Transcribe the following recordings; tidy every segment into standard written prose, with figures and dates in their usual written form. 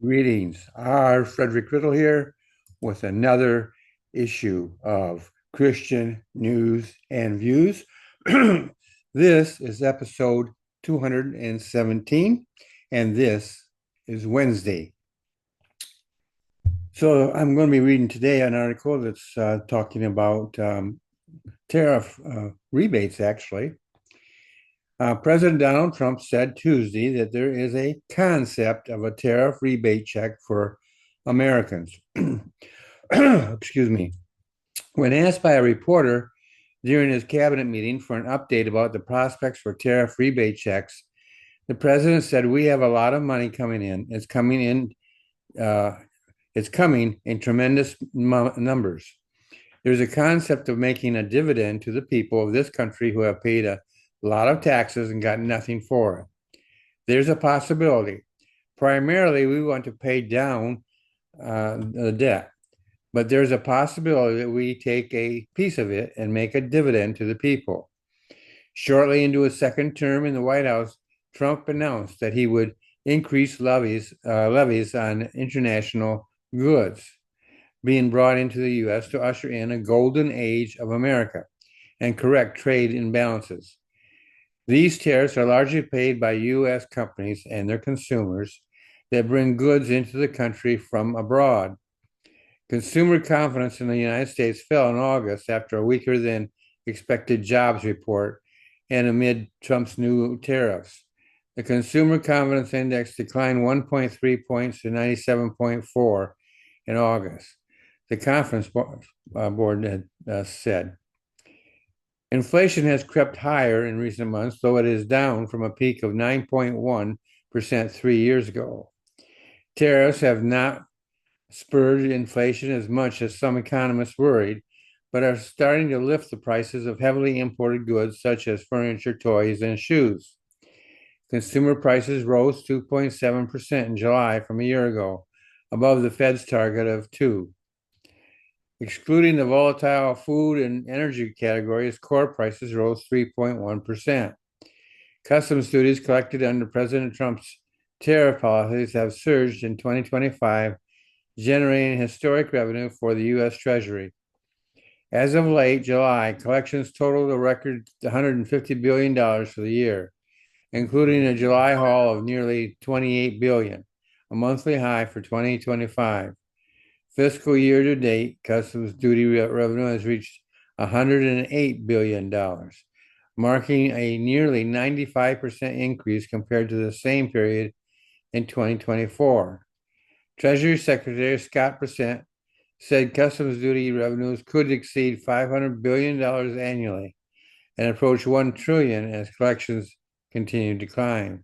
Greetings. Our Frederick Riddle here with another issue of Christian News and Views. This is episode 217, and this is Wednesday. So I'm going to be reading today an article that's talking about tariff rebates, actually. President Donald Trump said Tuesday that there is a concept of a tariff rebate check for Americans. Excuse me. When asked by a reporter during his cabinet meeting for an update about the prospects for tariff rebate checks, the president said, "We have a lot of money coming in. It's coming in. Uh, it's coming in tremendous numbers. There's a concept of making a dividend to the people of this country who have paid a lot of taxes and got nothing for it. There's a possibility. Primarily, we want to pay down the debt, but there's a possibility that we take a piece of it and make a dividend to the people." Shortly into his second term in the White House, Trump announced that he would increase levies on international goods being brought into the U.S. to usher in a golden age of America and correct trade imbalances. These tariffs are largely paid by U.S. companies and their consumers that bring goods into the country from abroad. Consumer confidence in the United States fell in August after a weaker than expected jobs report and amid Trump's new tariffs. The Consumer Confidence Index declined 1.3 points to 97.4 in August, the conference board had said. Inflation has crept higher in recent months, though it is down from a peak of 9.1% 3 years ago. Tariffs have not spurred inflation as much as some economists worried, but are starting to lift the prices of heavily imported goods such as furniture, toys, and shoes. Consumer prices rose 2.7% in July from a year ago, above the Fed's target of 2. Excluding the volatile food and energy categories, core prices rose 3.1%. Customs duties collected under President Trump's tariff policies have surged in 2025, generating historic revenue for the U.S. Treasury. As of late July, collections totaled a record $150 billion for the year, including a July haul of nearly $28 billion, a monthly high for 2025. Fiscal year to date, customs duty revenue has reached $108 billion, marking a nearly 95% increase compared to the same period in 2024. Treasury Secretary Scott Bessent said customs duty revenues could exceed $500 billion annually and approach $1 trillion as collections continue to climb.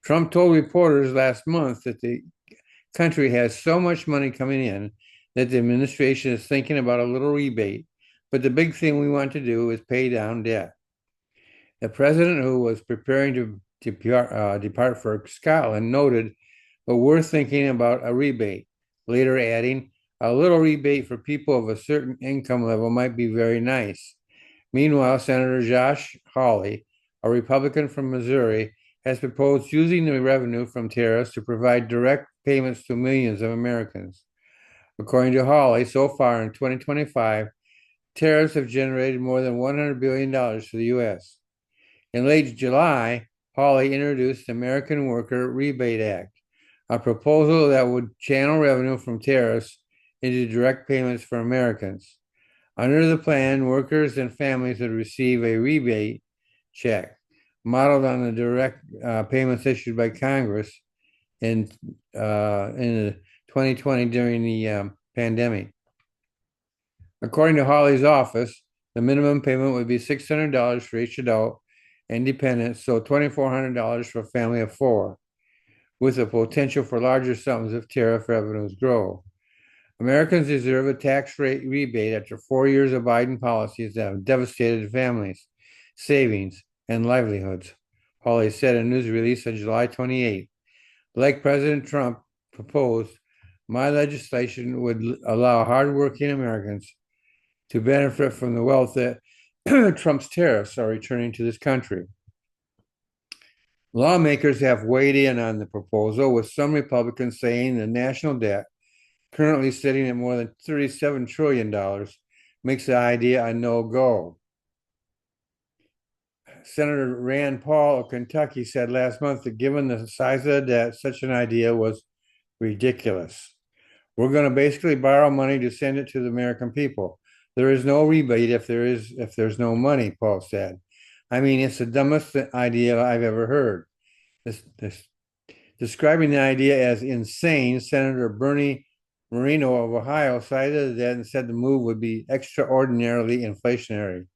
Trump told reporters last month that the country has so much money coming in that the administration is thinking about a little rebate, but the big thing we want to do is pay down debt. The president, who was preparing to depart for Scotland, noted, "But we're thinking about a rebate," later adding, "A little rebate for people of a certain income level might be very nice." Meanwhile, Senator Josh Hawley, a Republican from Missouri, has proposed using the revenue from tariffs to provide direct payments to millions of Americans. According to Hawley, so far in 2025, tariffs have generated more than $100 billion for the U.S. In late July, Hawley introduced the American Worker Rebate Act, a proposal that would channel revenue from tariffs into direct payments for Americans. Under the plan, workers and families would receive a rebate check modeled on the direct payments issued by Congress in 2020 during the pandemic. According to Hawley's office, the minimum payment would be $600 for each adult and dependent, so $2,400 for a family of four, with the potential for larger sums if tariff revenues grow. Americans deserve a tax rate rebate after 4 years of Biden policies that have devastated families, savings, and livelihoods, Hawley said in a news release on July 28. Like President Trump proposed, my legislation would allow hardworking Americans to benefit from the wealth that Trump's tariffs are returning to this country. Lawmakers have weighed in on the proposal, with some Republicans saying the national debt, currently sitting at more than $37 trillion, makes the idea a no-go. Senator Rand Paul of Kentucky said last month that given the size of the debt, such an idea was ridiculous. We're going to basically borrow money to send it to the American people. There is no rebate if there's no money, Paul said. I mean, it's the dumbest idea I've ever heard. This describing the idea as insane, Senator Bernie Moreno of Ohio cited that and said the move would be extraordinarily inflationary.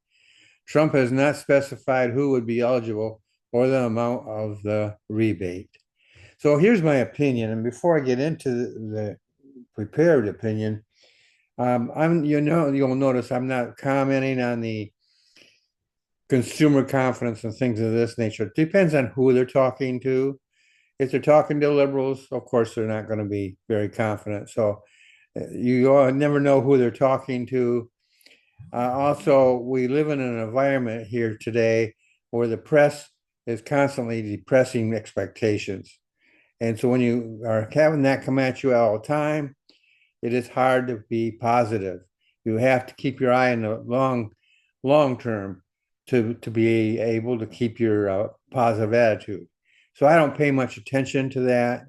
Trump has not specified who would be eligible or the amount of the rebate. So here's my opinion, and before I get into the prepared opinion, you'll notice I'm not commenting on the consumer confidence and things of this nature. It depends on who they're talking to. If they're talking to liberals, of course, they're not going to be very confident. So you never know who they're talking to. Also, we live in an environment here today where the press is constantly depressing expectations. And so when you are having that come at you all the time, it is hard to be positive. You have to keep your eye on the long term to be able to keep your positive attitude. So I don't pay much attention to that.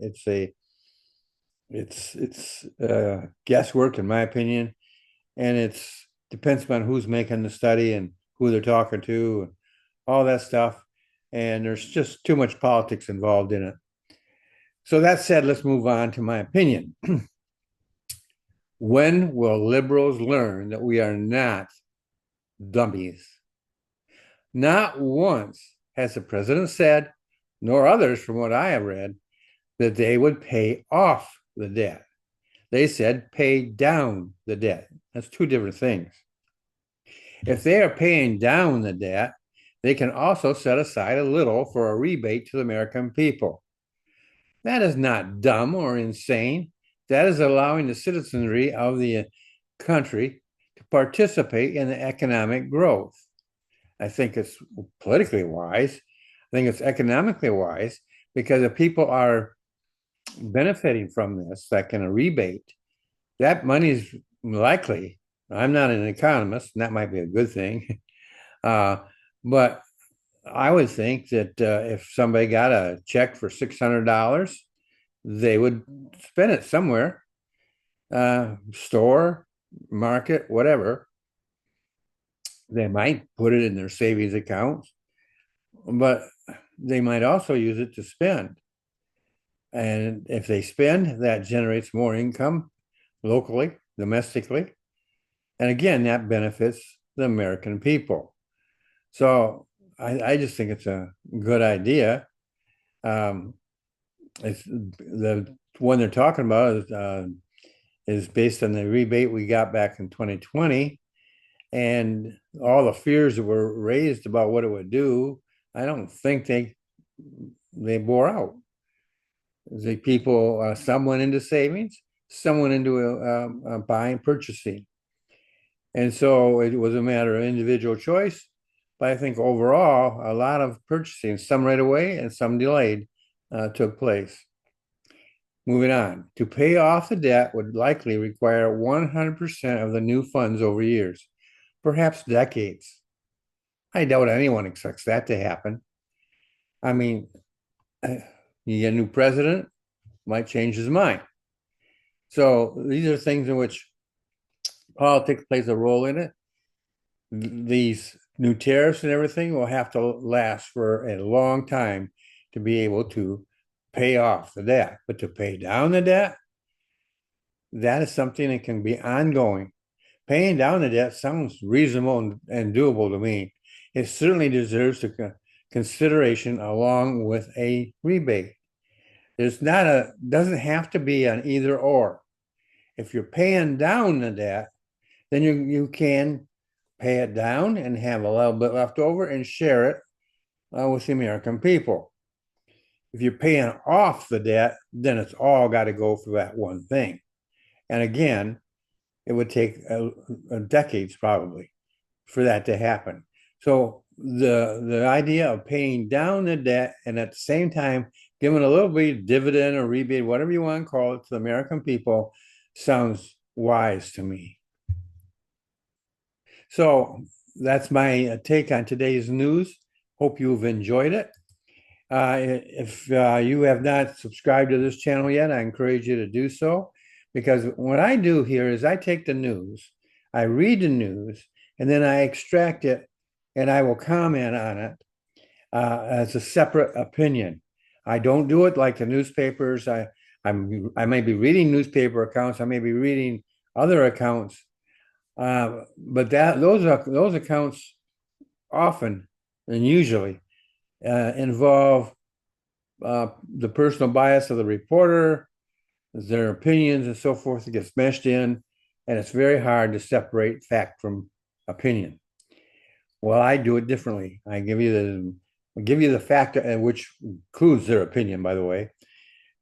It's guesswork in my opinion, and it's depends upon who's making the study and who they're talking to and all that stuff. And there's just too much politics involved in it. So that said, let's move on to my opinion. When will liberals learn that we are not dummies? Not once has the president said, nor others from what I have read, that they would pay off the debt. They said pay down the debt. That's two different things. If they are paying down the debt, they can also set aside a little for a rebate to the American people. That is not dumb or insane. That is allowing the citizenry of the country to participate in the economic growth. I think it's politically wise. I think it's economically wise because if people are benefiting from this, like in a rebate, that money is likely. I'm not an economist, and that might be a good thing. But I would think that if somebody got a check for $600, they would spend it somewhere, store, market, whatever. They might put it in their savings accounts, but they might also use it to spend. And if they spend, that generates more income locally, domestically. And again, that benefits the American people. So I just think it's a good idea. It's the one they're talking about is based on the rebate we got back in 2020, and all the fears that were raised about what it would do. I don't think they bore out. The people, some went into savings, some went into buying, purchasing, and so it was a matter of individual choice. But I think overall, a lot of purchasing, some right away and some delayed, took place. Moving on, to pay off the debt would likely require 100% of the new funds over years, perhaps decades. I doubt anyone expects that to happen. I mean, you get a new president, might change his mind. So these are things in which politics plays a role in it. These new tariffs and everything will have to last for a long time to be able to pay off the debt. But to pay down the debt, that is something that can be ongoing. Paying down the debt sounds reasonable and doable to me. It certainly deserves consideration along with a rebate. Doesn't have to be an either or. If you're paying down the debt, then you can pay it down and have a little bit left over and share it with the American people. If you're paying off the debt, then it's all got to go for that one thing. And again, it would take decades probably for that to happen. So the idea of paying down the debt and at the same time giving a little bit of dividend or rebate, whatever you want to call it, to the American people sounds wise to me. So that's my take on today's news. Hope you've enjoyed it. If you have not subscribed to this channel yet, I encourage you to do so, because what I do here is I take the news, I read the news, and then I extract it and I will comment on it as a separate opinion. I don't do it like the newspapers. I may be reading newspaper accounts. I may be reading other accounts, but those accounts often and usually involve the personal bias of the reporter, their opinions, and so forth that gets meshed in, and it's very hard to separate fact from opinion. Well, I do it differently. I give you the fact, which includes their opinion, by the way,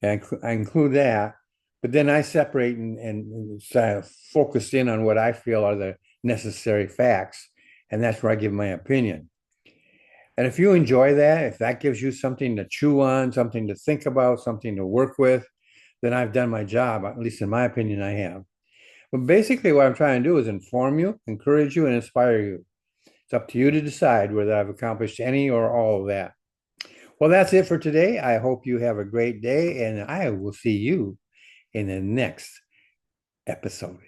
and I include that, but then I separate and focus in on what I feel are the necessary facts, and that's where I give my opinion. And if you enjoy that, if that gives you something to chew on, something to think about, something to work with, then I've done my job. At least in my opinion, I have. But basically, what I'm trying to do is inform you, encourage you, and inspire you. It's up to you to decide whether I've accomplished any or all of that. Well, that's it for today. I hope you have a great day, and I will see you in the next episode.